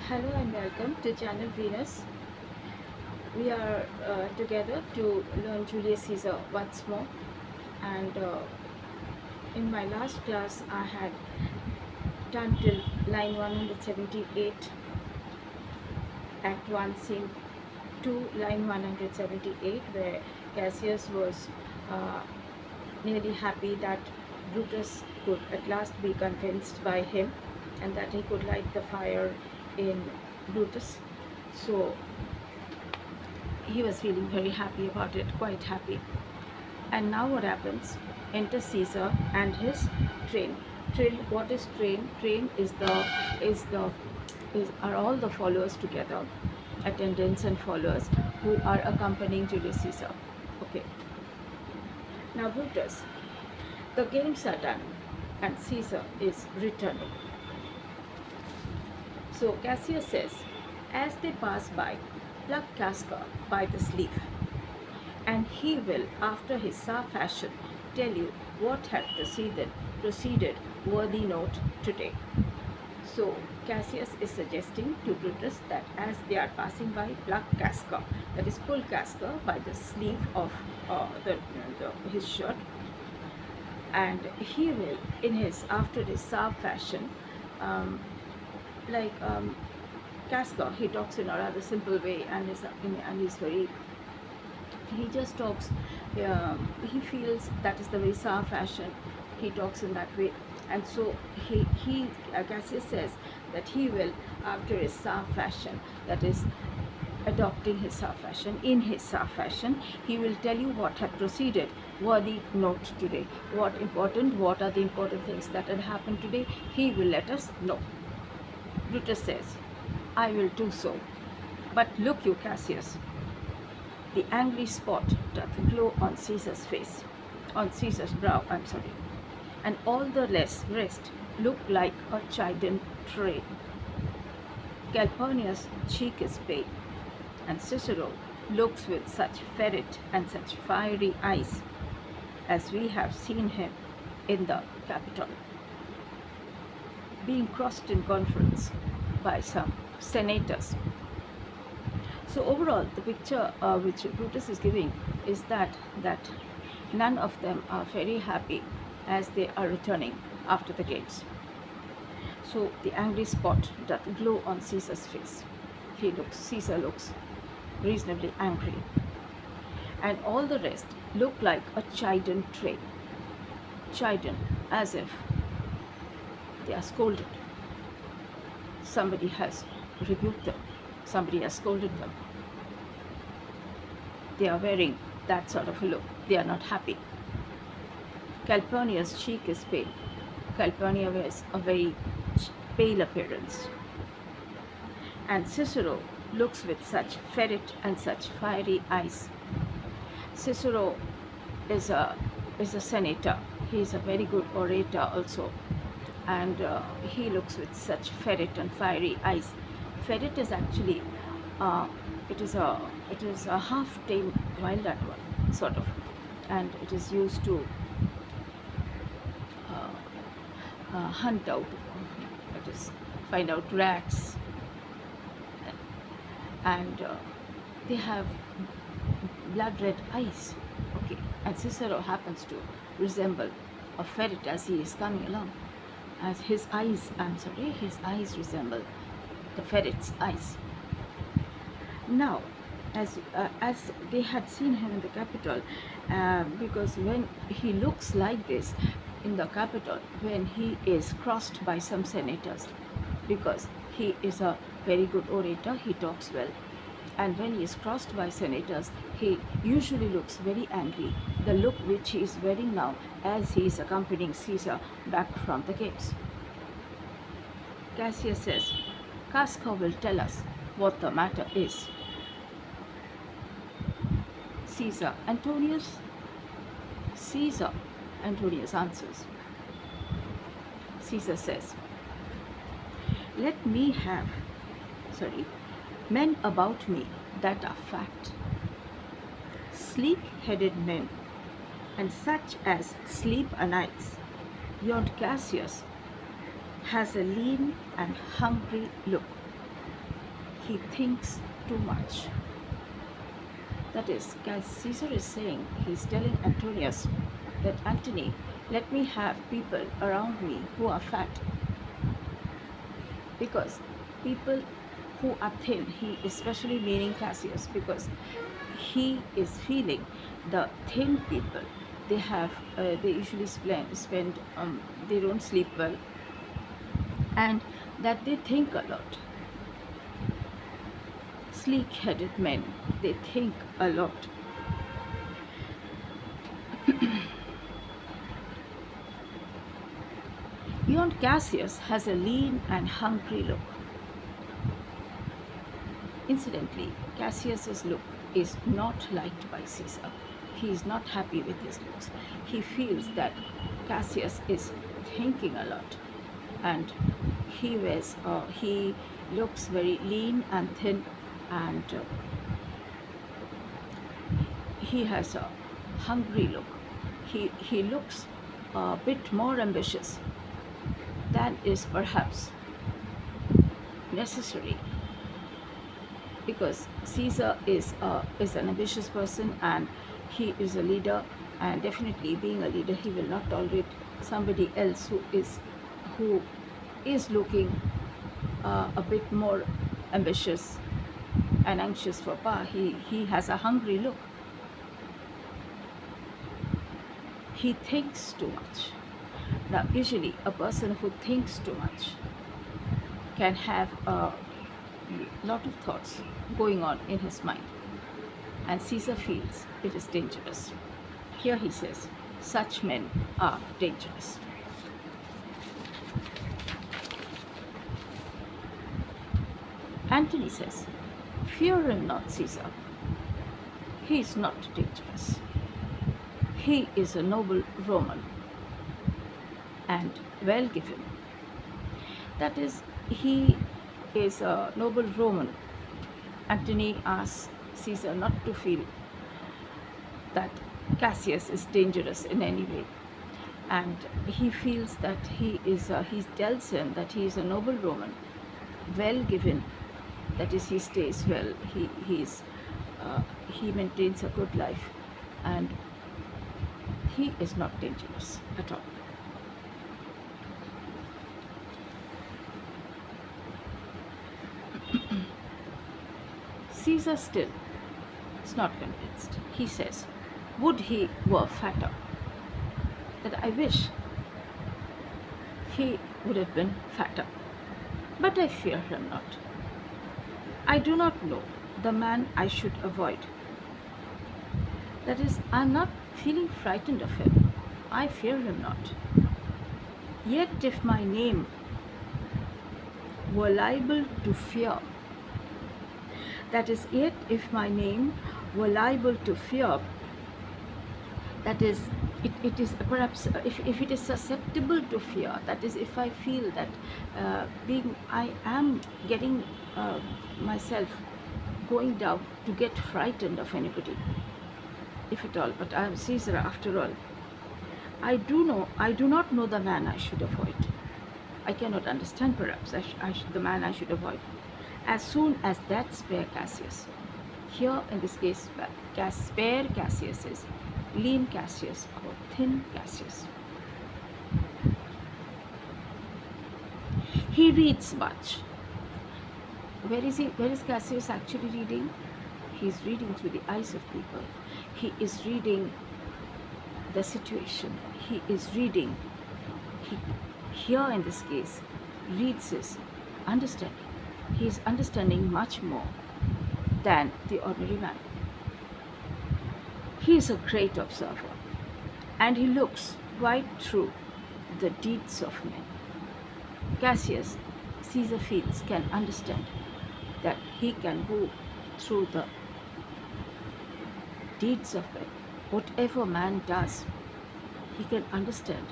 Hello and welcome to channel Venus. We are together to learn Julius Caesar once more, and in my last class I had done till line 178, act 1 scene 2, line 178, where Cassius was uh, nearly happy that Brutus could at last be convinced by him and that he could light the fire in Brutus. So he was feeling very happy about it, quite happy. And now what happens? Enter Caesar and his train. Train. What is train? Train are all the followers together, attendants and followers who are accompanying Julius Caesar. Okay. Now Brutus, the games are done, and Caesar is returning. So Cassius says, as they pass by, pluck Casca by the sleeve, and he will, after his Tsar fashion, tell you what had proceeded worthy note today. So Cassius is suggesting to Brutus that as they are passing by, pluck Casca, that is, pull Casca by the sleeve of his shirt, and he will, after his Tsar fashion, Casca, he talks in a rather simple way, and he just talks, he feels that is the way Tsar fashion, he talks in that way. And so Cassius says that he will, after his Tsar fashion, that is, adopting his Tsar fashion, in his Tsar fashion, he will tell you what had proceeded worthy note today. What are the important things that had happened today? He will let us know. Brutus says, I will do so. But look you, Cassius, the angry spot doth glow on Caesar's face, on Caesar's brow, and all the rest look like a chidden tray. Calpurnia's cheek is pale, and Cicero looks with such ferret and such fiery eyes as we have seen him in the Capitol, being crossed in conference by some senators. So overall, the picture which Brutus is giving is that none of them are very happy as they are returning after the games. So the angry spot doth glow on Caesar's face. Caesar looks reasonably angry, and all the rest look like a chidden tray. Chidden, as if they are scolded. Somebody has rebuked them. Somebody has scolded them. They are wearing that sort of a look. They are not happy. Calpurnia's cheek is pale. Calpurnia wears a very pale appearance. And Cicero looks with such ferret and such fiery eyes. Cicero is a senator. He is a very good orator also, and he looks with such ferret and fiery eyes. Ferret is actually it is a half-tame wild animal, sort of, and it is used to hunt out, that is, find out rats, and they have blood red eyes. Okay, and Cicero happens to resemble a ferret as he is coming along, as his eyes resemble the ferret's eyes. Now, as they had seen him in the Capitol, because when he looks like this in the Capitol, when he is crossed by some senators, because he is a very good orator, he talks well, and when he is crossed by senators, he usually looks very angry, the look which he is wearing now as he is accompanying Caesar back from the games. Cassius says, Casca will tell us what the matter is. Caesar Antonius answers. Caesar says, let me have men about me that are fat, sleek-headed men, and such as sleep o' nights. Yon Cassius has a lean and hungry look. he thinks too much. That is, Caesar is saying, he's telling Antonius that, Antony, let me have people around me who are fat, because people who are thin, he especially meaning Cassius, because he is feeling the thin people, they usually they don't sleep well, and that they think a lot. Sleek-headed men, they think a lot. Beyond Cassius has a lean and hungry look. Incidentally, Cassius's look is not liked by Caesar. He is not happy with his looks. He feels that Cassius is thinking a lot, and he looks very lean and thin, and he has a hungry look. He looks a bit more ambitious than is perhaps necessary, because Caesar is an ambitious person, and he is a leader, and definitely being a leader, he will not tolerate somebody else who is looking a bit more ambitious and anxious for power. He has a hungry look. He thinks too much. Now, usually a person who thinks too much can have a lot of thoughts going on in his mind, and Caesar feels it is dangerous. Here he says, such men are dangerous. Antony says, fear him not, Caesar. He is not dangerous. He is a noble Roman and well given. That is, he is a noble Roman. Antony asks Caesar not to feel that Cassius is dangerous in any way, and he feels that he tells him that he is a noble Roman, well given. That is, he stays well, he maintains a good life, and he is not dangerous at all. Caesar still is not convinced. He says, would he were fatter, that I wish he would have been fatter, but I fear him not. I do not know the man I should avoid. That is, I am not feeling frightened of him. I fear him not. Yet if my name were liable to fear, that is, yet if my name were liable to fear, that is, it is perhaps, if it is susceptible to fear, that is, if I feel that I am getting myself going down to get frightened of anybody, if at all, but I am Caesar after all. I do not know the man I should avoid. I cannot understand perhaps the man I should avoid. As soon as that spare Cassius, here in this case spare Cassius is lean Cassius or thin Cassius. He reads much. Where is Cassius actually reading? He is reading through the eyes of people. He is reading the situation. He is reading. Here in this case, reads his understanding. He is understanding much more than the ordinary man. He is a great observer, and he looks right through the deeds of men. Cassius, Caesar feels, can understand that he can go through the deeds of men. Whatever man does, he can understand,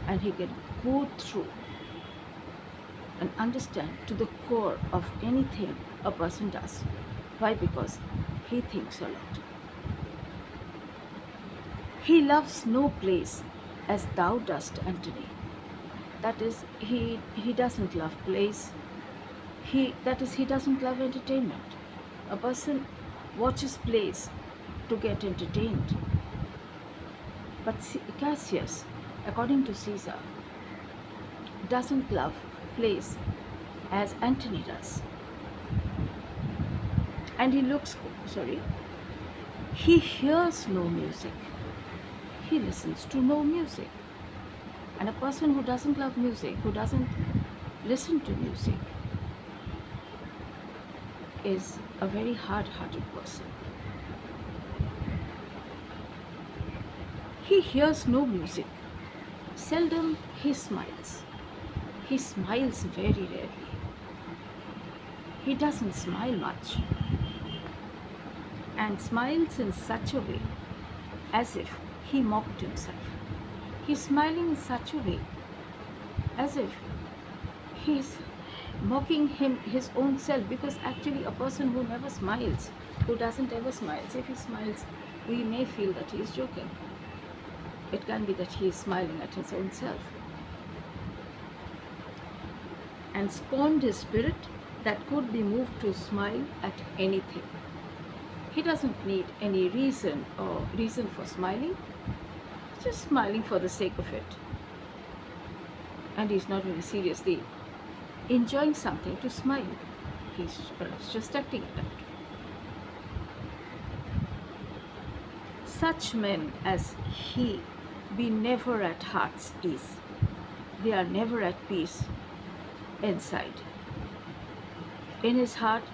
and he can go through and understand to the core of anything a person does. Why? Because he thinks a lot. He loves no place as thou dost, Antony. That is, he doesn't love place. he doesn't love entertainment. A person watches plays to get entertained. But Cassius, according to Caesar, doesn't love plays as Antony does. And he hears no music. He listens to no music. And a person who doesn't love music, who doesn't listen to music, is a very hard-hearted person. He hears no music. Seldom he smiles. He smiles very rarely. He doesn't smile much, and smiles in such a way as if he mocked himself. He's smiling in such a way as if he's mocking his own self, because actually a person who never smiles, who doesn't ever smile, if he smiles, we may feel that he is joking. It can be that he is smiling at his own self. And scorned his spirit that could be moved to smile at anything. He doesn't need any reason for smiling, just smiling for the sake of it. And he's not really seriously enjoying something to smile. He's perhaps just acting it out. Such men as he be never at heart's ease. They are never at peace inside. In his heart,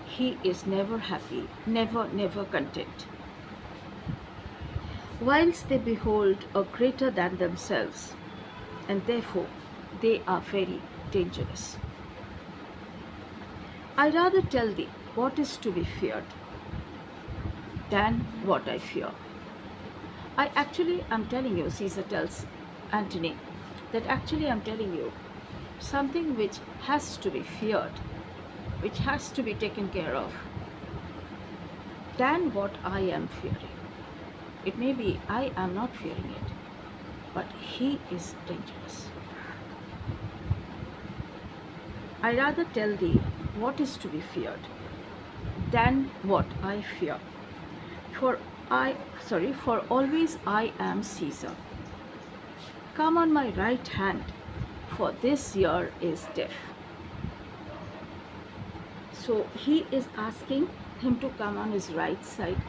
he is never happy, never content. Whilst they behold a greater than themselves, and therefore they are very dangerous. I rather tell thee what is to be feared than what I fear. I actually am telling you, Caesar tells Antony, that actually I'm telling you something which has to be feared, which has to be taken care of, than what I am fearing. It may be I am not fearing it, but he is dangerous. I rather tell thee what is to be feared than what I fear. For always I am Caesar. Come on my right hand, for this year is death. So he is asking him to come on his right side,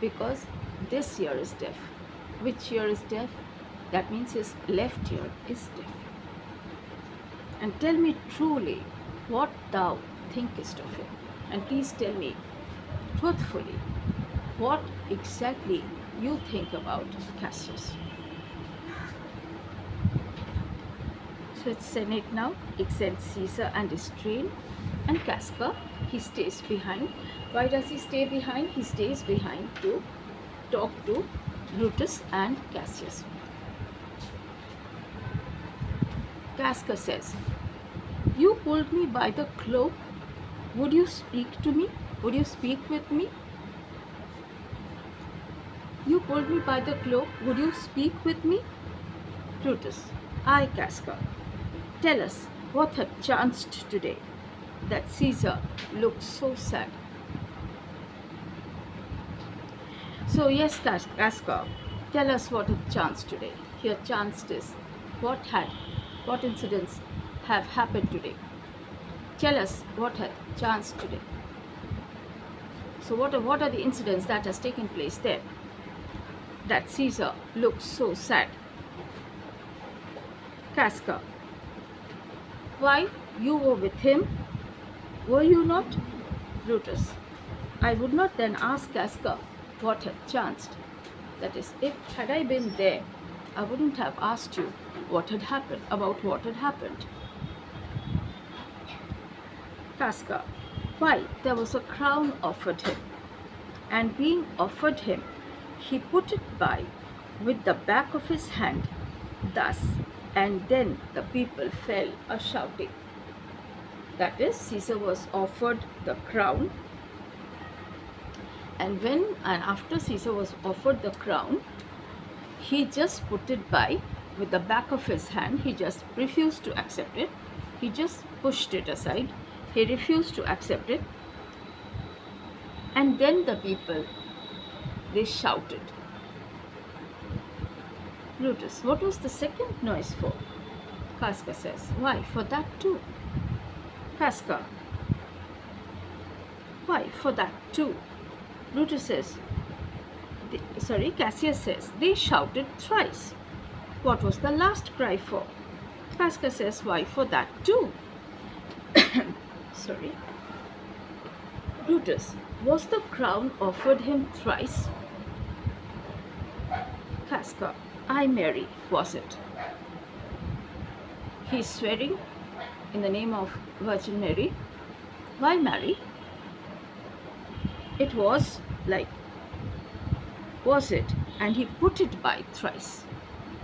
because this year is death. Which year is death? That means his left ear is deaf. And tell me truly what thou thinkest of him. And please tell me truthfully what exactly you think about Cassius. So it's Senate now. It sends Caesar and his train, and Casca, he stays behind. Why does he stay behind? He stays behind to talk to Brutus and Cassius. Casca says, "You pulled me by the cloak. Would you speak to me? Would you speak with me? You pulled me by the cloak. Would you speak with me?" Brutus, "Aye, Casca. Tell us what had chanced today, that Caesar looks so sad." So yes, Casca, tell us what had chanced today. Here chanced is what incidents have happened today. Tell us what had chanced today. So what are the incidents that has taken place there, that Caesar looks so sad? Casca, why, you were with him, were you not? Brutus, I would not then ask Casca what had chanced. That is, had I been there, I wouldn't have asked you what had happened, about what had happened. Casca, why, there was a crown offered him, and being offered him, he put it by with the back of his hand, thus, and then the people fell a shouting. That is, Caesar was offered the crown, and after Caesar was offered the crown, he just put it by with the back of his hand. He just refused to accept it. He just pushed it aside, He refused to accept it. And then the people, they shouted. Brutus, what was the second noise for? Casca says, why, for that too. Casca, why, for that too. Brutus says, Cassius says, they shouted thrice. What was the last cry for? Casca says, why, for that too. Brutus, was the crown offered him thrice? Casca, I, Mary, was it? He is swearing in the name of Virgin Mary. Why Mary? It was like, was it? And he put it by thrice.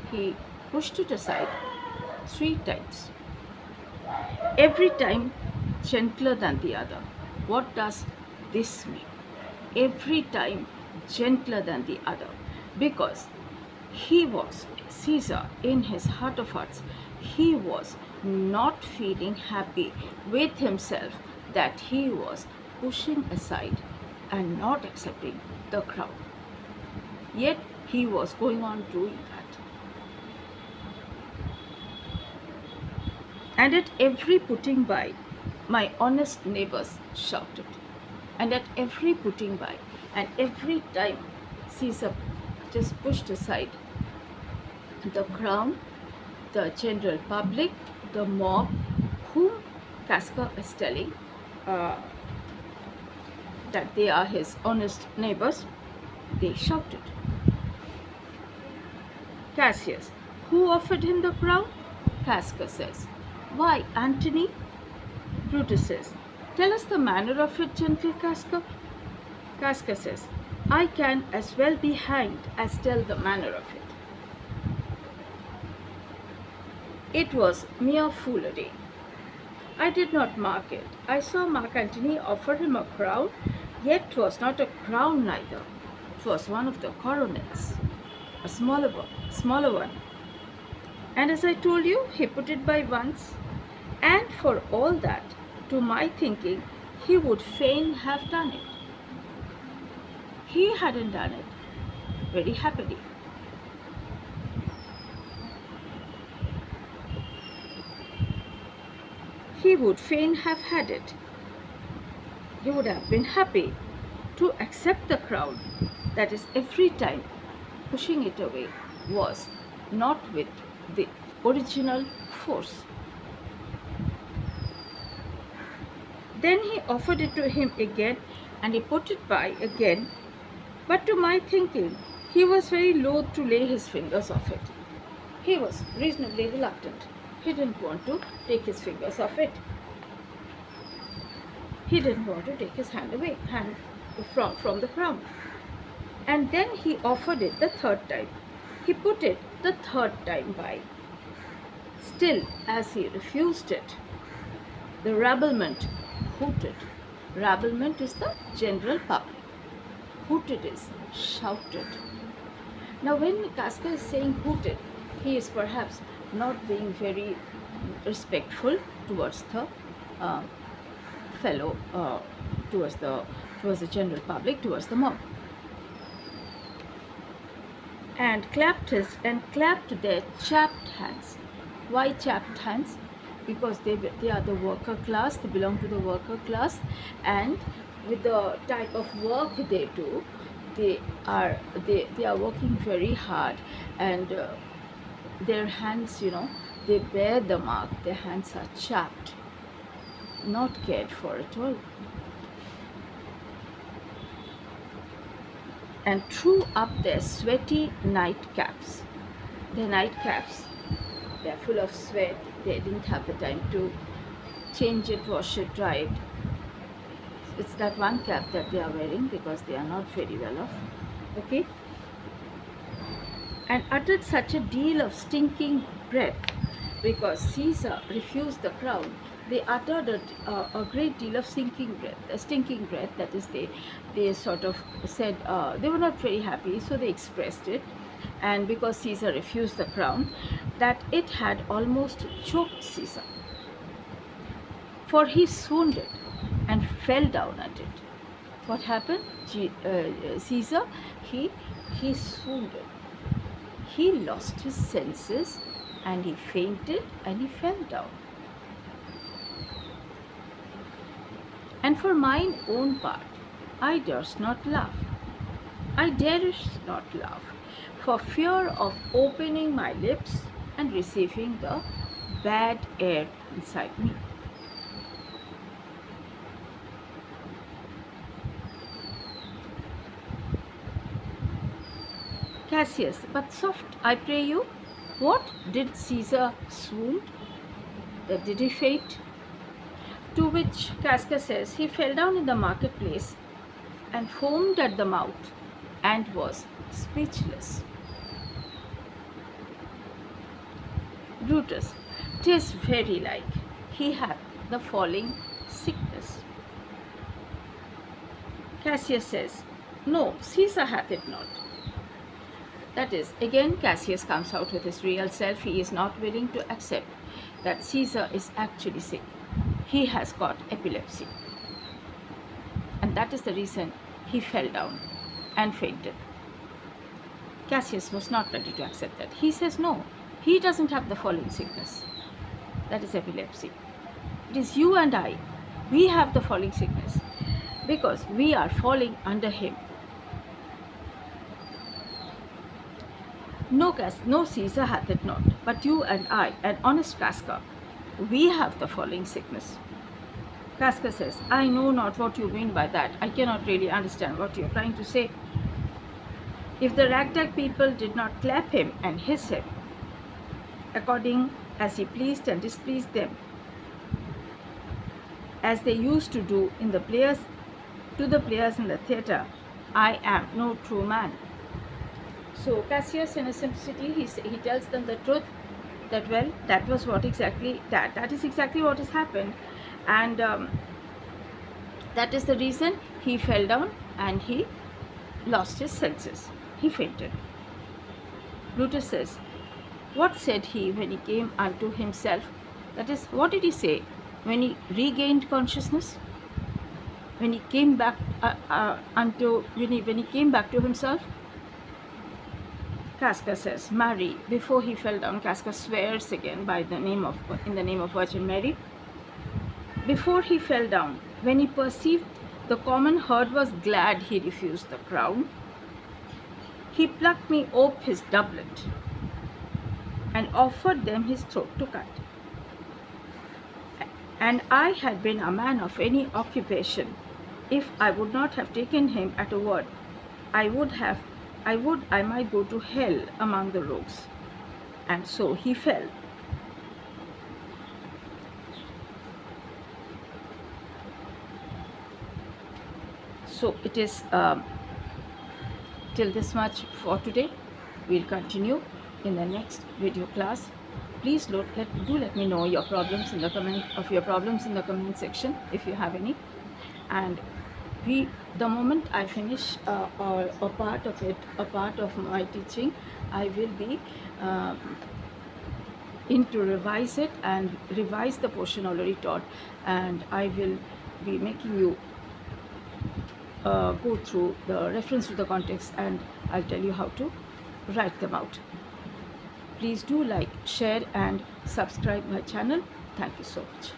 He pushed it aside 3 times. Every time gentler than the other. What does this mean? Every time gentler than the other. Because he was, Caesar, in his heart of hearts, he was not feeling happy with himself that he was pushing aside and not accepting the crown. Yet he was going on doing that. And at every putting by, my honest neighbors shouted. And at every putting by, and every time Caesar just pushed aside the crown, the general public, the mob, whom Casca is telling that they are his honest neighbors, they shouted. Cassius, who offered him the crown? Casca says, why, Antony? Brutus says, tell us the manner of it, gentle Casca. Casca says, I can as well be hanged as tell the manner of it. It was mere foolery. I did not mark it. I saw Mark Antony offer him a crown, yet 'twas not a crown neither. 'Twas one of the coronets, a smaller one. And as I told you, he put it by once. And for all that, to my thinking, he would fain have done it. He hadn't done it very happily. He would fain have had it. He would have been happy to accept the crown. That is, every time pushing it away was not with the original force. Then he offered it to him again, and he put it by again. But to my thinking, he was very loath to lay his fingers off it. He was reasonably reluctant. He didn't want to take his fingers off it. He didn't want to take his hand away from the crown. And then he offered it the 3rd time. He put it the 3rd time by. Still, as he refused it, the rabblement hooted. Rabblement is the general public. Hooted is shouted. Now when Casca is saying hooted, he is perhaps not being very respectful towards the towards the general public, towards the mob. And clapped their chapped hands. Why chapped hands? Because they are the worker class, they belong to the worker class, and with the type of work they do, they are working very hard, and their hands, they bear the mark. Their hands are chapped, not cared for at all. And threw up their sweaty nightcaps. Their nightcaps, they're full of sweat. They didn't have the time to change it, wash it, dry it. It's that one cap that they are wearing because they are not very well off. Okay? And uttered such a deal of stinking breath because Caesar refused the crown. They uttered a great deal of stinking breath. That is, they sort of said they were not very happy, so they expressed it. And because Caesar refused the crown, that it had almost choked Caesar. for he swooned and fell down at it. What happened? Caesar, he swooned. He lost his senses and he fainted and he fell down. And for mine own part, I durst not laugh. I durst not laugh for fear of opening my lips and receiving the bad air inside me. Cassius, but soft, I pray you, what did Caesar swoon? Did he faint? To which Casca says, he fell down in the marketplace and foamed at the mouth and was speechless. Brutus, 'tis very like he hath the falling sickness. Cassius says, no, Caesar hath it not. That is, again Cassius comes out with his real self. He is not willing to accept that Caesar is actually sick. He has got epilepsy. And that is the reason he fell down and fainted. Cassius was not ready to accept that. He says no, he doesn't have the falling sickness. That is epilepsy. It is you and I. We have the falling sickness because we are falling under him. No, Caesar hath it not, but you and I, an honest Casca, we have the falling sickness. Casca says, I know not what you mean by that. I cannot really understand what you are trying to say. If the ragtag people did not clap him and hiss him, according as he pleased and displeased them, as they used to do to the players in the theatre, I am no true man. So Cassius, in his simplicity, he tells them the truth, that well, that was what exactly that is exactly what has happened, and that is the reason he fell down and he lost his senses. He fainted. Brutus says, what said he when he came unto himself? That is, what did he say when he regained consciousness? When he came back when he came back to himself? Casca says, Mary, before he fell down, Casca swears again in the name of Virgin Mary. Before he fell down, when he perceived the common herd was glad he refused the crown, he plucked me ope his doublet and offered them his throat to cut. And I had been a man of any occupation, if I would not have taken him at a word, I might go to hell among the rogues. And so he fell. So it is till this much for today. We'll continue in the next video class. Please do let me know your problems in the comment section if you have any. And the moment I finish a part of my teaching, I will be to revise it and revise the portion already taught, and I will be making you go through the reference to the context, and I'll tell you how to write them out. Please do like, share and subscribe my channel. Thank you so much.